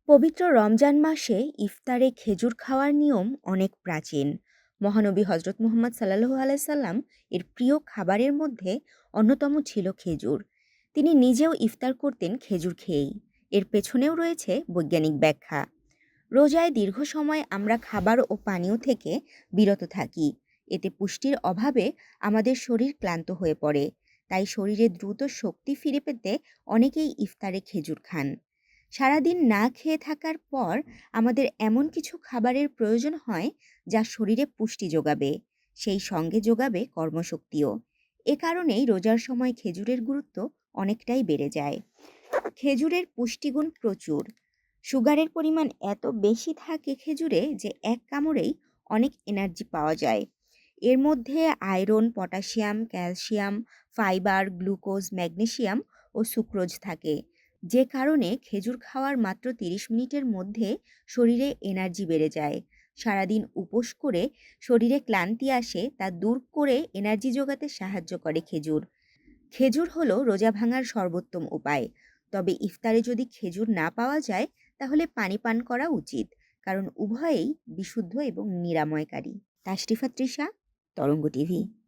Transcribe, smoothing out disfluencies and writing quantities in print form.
পবিত্র রমজান মাসে ইফতারে খেজুর খাওয়ার নিয়ম অনেক প্রাচীন। মহানবী হজরত মুহাম্মদ সাল্লাল্লাহু আলাইহি সাল্লাম এর প্রিয় খাবারের মধ্যে অন্যতম ছিল খেজুর। তিনি নিজেও ইফতার করতেন খেজুর খেয়েই। এর পেছনেও রয়েছে বৈজ্ঞানিক ব্যাখ্যা। রোজায় দীর্ঘ সময় আমরা খাবার ও পানীয় থেকে বিরত থাকি। এতে পুষ্টির অভাবে আমাদের শরীর ক্লান্ত হয়ে পড়ে। তাই শরীরে দ্রুত শক্তি ফিরে পেতে অনেকেই ইফতারে খেজুর খান। সারাদিন না খেয়ে থাকার পর আমাদের এমন কিছু খাবারের প্রয়োজন হয় যা শরীরে পুষ্টি যোগাবে, সেই সঙ্গে যোগাবে কর্মশক্তিও। এ কারণেই রোজার সময় খেজুরের গুরুত্ব অনেকটাই বেড়ে যায়। খেজুরের পুষ্টিগুণ প্রচুর। সুগারের পরিমাণ এত বেশি থাকে খেজুরে যে এক কামড়েই অনেক এনার্জি পাওয়া যায়। এর মধ্যে iron, potassium, calcium, fibre, glucose, magnesium ও সুক্রোজ থাকে, যে কারণে খেজুর খাওয়ার মাত্র ৩০ মিনিটের মধ্যে শরীরে এনার্জি বেড়ে যায়। সারাদিন উপোস করে শরীরে ক্লান্তি আসে তা দূর করে এনার্জি যোগাতে সাহায্য করে খেজুর। খেজুর হলো রোজা ভাঙার সর্বোত্তম উপায়। তবে ইফতারে যদি খেজুর না পাওয়া যায় তাহলে পানি পান করা উচিত, কারণ উভয়েই বিশুদ্ধ এবং নিরাময়কারী। তাশরিফা তৃষা, তরঙ্গ টিভি।